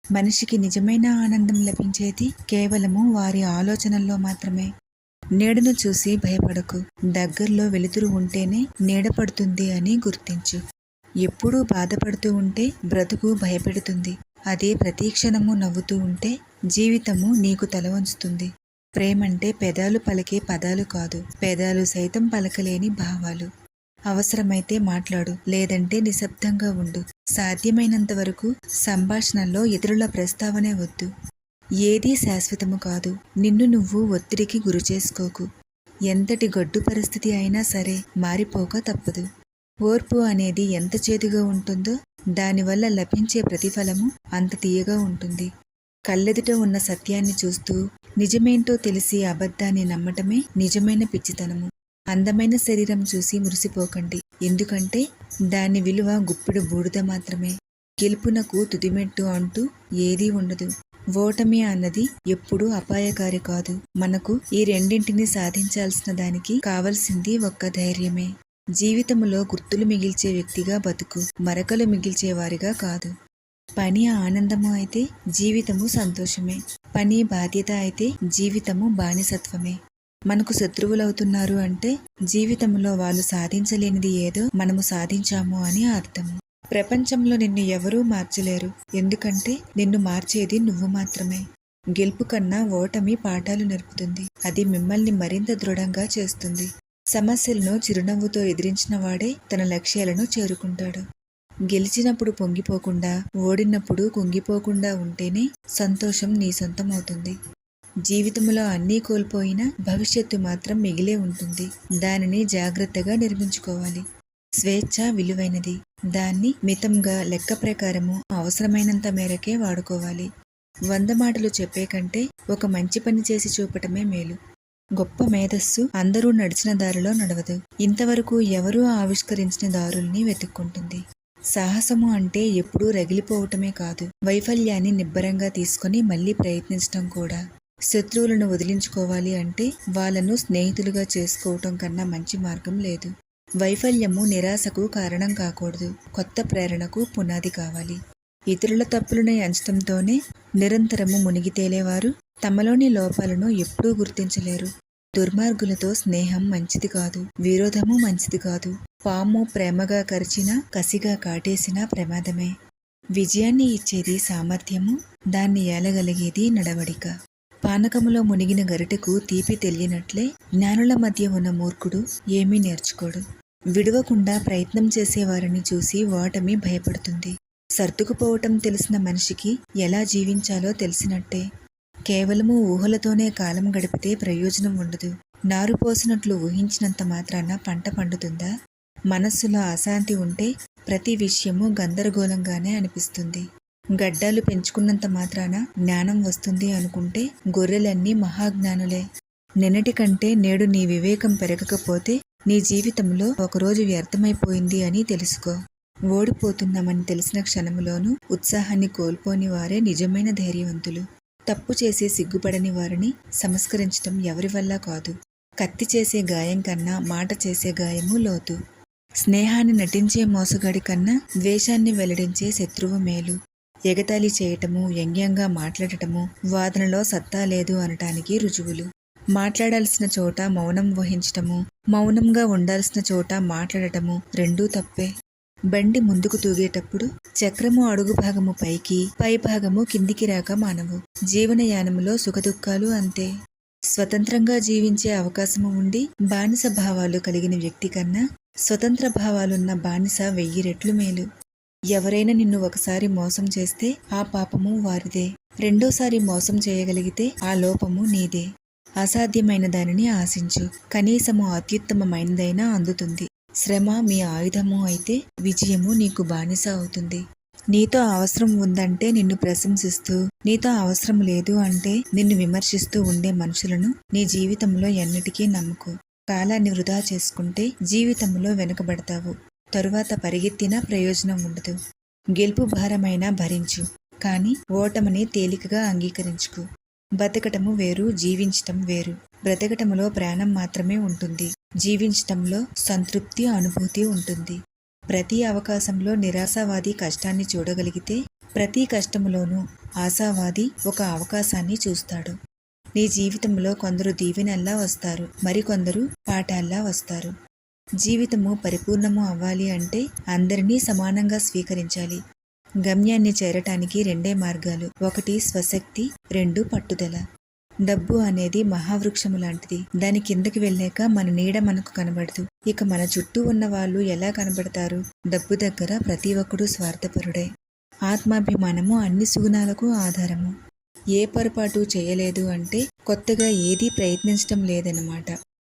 మనిషికి నిజమైన ఆనందం లభించేది కేవలము వారి ఆలోచనల్లో మాత్రమే. నీడను చూసి భయపడకు, దగ్గరలో వెలుతురు ఉంటేనే నీడ పడుతుంది అని గుర్తించు. ఎప్పుడూ బాధపడుతూ ఉంటే బ్రతుకు భయపెడుతుంది. అదే ప్రతి క్షణము నవ్వుతూ ఉంటే జీవితము నీకు తల వంచుతుంది. ప్రేమంటే పెదాలు పలికే పదాలు కాదు, పెదాలు సైతం పలకలేని భావాలు. అవసరమైతే మాట్లాడు, లేదంటే నిశ్శబ్దంగా ఉండు. సాధ్యమైనంత వరకు సంభాషణలో ఇతరుల ప్రస్తావనే వద్దు. ఏదీ శాశ్వతము కాదు. నిన్ను నువ్వు ఒత్తిడికి గురి చేసుకోకు. ఎంతటి గడ్డు పరిస్థితి అయినా సరే మారిపోక తప్పదు. ఓర్పు అనేది ఎంత చేదుగా ఉంటుందో దానివల్ల లభించే ప్రతిఫలము అంత తీయగా ఉంటుంది. కళ్ళెదుట ఉన్న సత్యాన్ని చూస్తూ నిజమేంటో తెలిసి అబద్ధాన్ని నమ్మటమే నిజమైన పిచ్చితనము. అందమైన శరీరం చూసి మురిసిపోకండి, ఎందుకంటే దాని విలువ గుప్పెడు బూడిద మాత్రమే. గెలుపునకు తుదిమెట్టు అంటూ ఏదీ ఉండదు. ఓటమి అన్నది ఎప్పుడూ అపాయకారి కాదు. మనకు ఈ రెండింటిని సాధించాల్సిన దానికి కావలసింది ఒక్క ధైర్యమే. జీవితంలో గుర్తులు మిగిల్చే వ్యక్తిగా బతుకు, మరకలు మిగిల్చేవారిగా కాదు. పని ఆనందము అయితే జీవితము సంతోషమే. పని బాధ్యత అయితే జీవితము బానిసత్వమే. మనకు శత్రువులవుతున్నారు అంటే జీవితంలో వాళ్ళు సాధించలేనిది ఏదో మనము సాధించాము అని అర్థము. ప్రపంచంలో నిన్ను ఎవరూ మార్చలేరు, ఎందుకంటే నిన్ను మార్చేది నువ్వు మాత్రమే. గెలుపు కన్నా ఓటమి పాఠాలు నేర్పుతుంది. అది మిమ్మల్ని మరింత దృఢంగా చేస్తుంది. సమస్యలను చిరునవ్వుతో ఎదిరించిన వాడే తన లక్ష్యాలను చేరుకుంటాడు. గెలిచినప్పుడు పొంగిపోకుండా, ఓడినప్పుడు కుంగిపోకుండా ఉంటేనే సంతోషం నీ సొంతమవుతుంది. జీవితంలో అన్నీ కోల్పోయినా భవిష్యత్తు మాత్రం మిగిలే ఉంటుంది. దానిని జాగ్రత్తగా నిర్మించుకోవాలి. స్వేచ్ఛ విలువైనది. దాన్ని మితంగా, లెక్క ప్రకారము, అవసరమైనంత మేరకే వాడుకోవాలి. 100 మాటలు చెప్పే కంటే ఒక మంచి పని చేసి చూపటమే మేలు. గొప్ప మేధస్సు అందరూ నడిచిన దారిలో నడవదు, ఇంతవరకు ఎవరూ ఆవిష్కరించిన దారుల్ని వెతుక్కుంటుంది. సాహసము అంటే ఎప్పుడూ రగిలిపోవటమే కాదు, వైఫల్యాన్ని నిబ్బరంగా తీసుకొని మళ్ళీ ప్రయత్నించటం కూడా. శత్రువులను వదిలించుకోవాలి అంటే వాళ్ళను స్నేహితులుగా చేసుకోవటం కన్నా మంచి మార్గం లేదు. వైఫల్యము నిరాశకు కారణం కాకూడదు, కొత్త ప్రేరణకు పునాది కావాలి. ఇతరుల తప్పులను ఎంచటంతోనే నిరంతరము మునిగి తేలేవారు తమలోని లోపాలను ఎప్పుడూ గుర్తించలేరు. దుర్మార్గులతో స్నేహం మంచిది కాదు, విరోధము మంచిది కాదు. పాము ప్రేమగా కరిచినా, కసిగా కాటేసినా ప్రమాదమే. విజయాన్ని ఇచ్చేది సామర్థ్యము, దాన్ని ఏలగలిగేది నడవడిక. పానకములో మునిగిన గరిటెకు తీపి తెలియనట్లే జ్ఞానుల మధ్య ఉన్న మూర్ఖుడు ఏమీ నేర్చుకోడు. విడవకుండా ప్రయత్నం చేసేవారిని చూసి ఓటమి భయపడుతుంది. సర్దుకుపోవటం తెలిసిన మనిషికి ఎలా జీవించాలో తెలిసినట్టే. కేవలము ఊహలతోనే కాలం గడిపితే ప్రయోజనం ఉండదు. నారు పోసినట్లు ఊహించినంత మాత్రాన పంట పండుతుందా? మనస్సులో అశాంతి ఉంటే ప్రతి విషయము గందరగోళంగానే అనిపిస్తుంది. గడ్డాలు పెంచుకున్నంత మాత్రాన జ్ఞానం వస్తుంది అనుకుంటే గొర్రెలన్నీ మహాజ్ఞానులే. నిన్నటి కంటే నేడు నీ వివేకం పెరగకపోతే నీ జీవితంలో ఒకరోజు వ్యర్థమైపోయింది అని తెలుసుకో. ఓడిపోతున్నామని తెలిసిన క్షణంలోనూ ఉత్సాహాన్ని కోల్పోని వారే నిజమైన ధైర్యవంతులు. తప్పు చేసి సిగ్గుపడని వారిని సంస్కరించటం ఎవరి వల్ల కాదు. కత్తి చేసే గాయం కన్నా మాట చేసే గాయము లోతు. స్నేహాన్ని నటించే మోసగాడి కన్నా ద్వేషాన్ని వెల్లడించే శత్రువు మేలు. ఎగతాళి చేయటము, వ్యంగ్యంగా మాట్లాడటము వాదనలో సత్తా లేదు అనటానికి రుజువులు. మాట్లాడాల్సిన చోట మౌనం వహించటము, మౌనంగా ఉండాల్సిన చోట మాట్లాడటము రెండూ తప్పే. బండి ముందుకు తూగేటప్పుడు చక్రము అడుగు భాగము పైకి, పై భాగము కిందికి రాక మానవు. జీవనయానంలో సుఖదుఖాలు అంతే. స్వతంత్రంగా జీవించే అవకాశము ఉండి బానిస భావాలు కలిగిన వ్యక్తి కన్నా స్వతంత్ర భావాలున్న బానిస 1000 రెట్లు మేలు. ఎవరైనా నిన్ను ఒకసారి మోసం చేస్తే ఆ పాపము వారిదే. రెండోసారి మోసం చేయగలిగితే ఆ లోపము నీదే. అసాధ్యమైన దానిని ఆశించు, కనీసము అత్యుత్తమమైనదైనా అందుతుంది. శ్రమ మీ ఆయుధము అయితే విజయము నీకు బానిస అవుతుంది. నీతో అవసరం ఉందంటే నిన్ను ప్రశంసిస్తూ, నీతో అవసరం లేదు అంటే నిన్ను విమర్శిస్తూ ఉండే మనుషులను నీ జీవితంలో ఎన్నటికీ నమ్మకు. కాలాన్ని వృధా చేసుకుంటే జీవితంలో వెనుకబడతావు. తరువాత పరిగెత్తినా ప్రయోజనం ఉండదు. గెలుపు భారమైనా భరించు, కానీ ఓటమిని తేలికగా అంగీకరించుకు. బతకటము వేరు, జీవించటం వేరు. బ్రతకటములో ప్రాణం మాత్రమే ఉంటుంది, జీవించటంలో సంతృప్తి, అనుభూతి ఉంటుంది. ప్రతి అవకాశంలో నిరాశావాది కష్టాన్ని చూడగలిగితే ప్రతి కష్టములోనూ ఆశావాది ఒక అవకాశాన్ని చూస్తాడు. నీ జీవితంలో కొందరు దీవెనల్లా వస్తారు, మరికొందరు పాఠాల్లా వస్తారు. జీవితము పరిపూర్ణము అవ్వాలి అంటే అందరినీ సమానంగా స్వీకరించాలి. గమ్యాన్ని చేరటానికి రెండే మార్గాలు: ఒకటి స్వశక్తి, రెండు పట్టుదల. డబ్బు అనేది మహావృక్షము లాంటిది. దాని కిందకి వెళ్ళాక మన నీడ మనకు కనబడదు. ఇక మన చుట్టూ ఉన్న వాళ్ళు ఎలా కనబడతారు? డబ్బు దగ్గర ప్రతి ఒక్కడూ స్వార్థపరుడే. ఆత్మాభిమానము అన్ని సుగుణాలకు ఆధారము. ఏ పొరపాటు చేయలేదు అంటే కొత్తగా ఏదీ ప్రయత్నించటం లేదన్నమాట.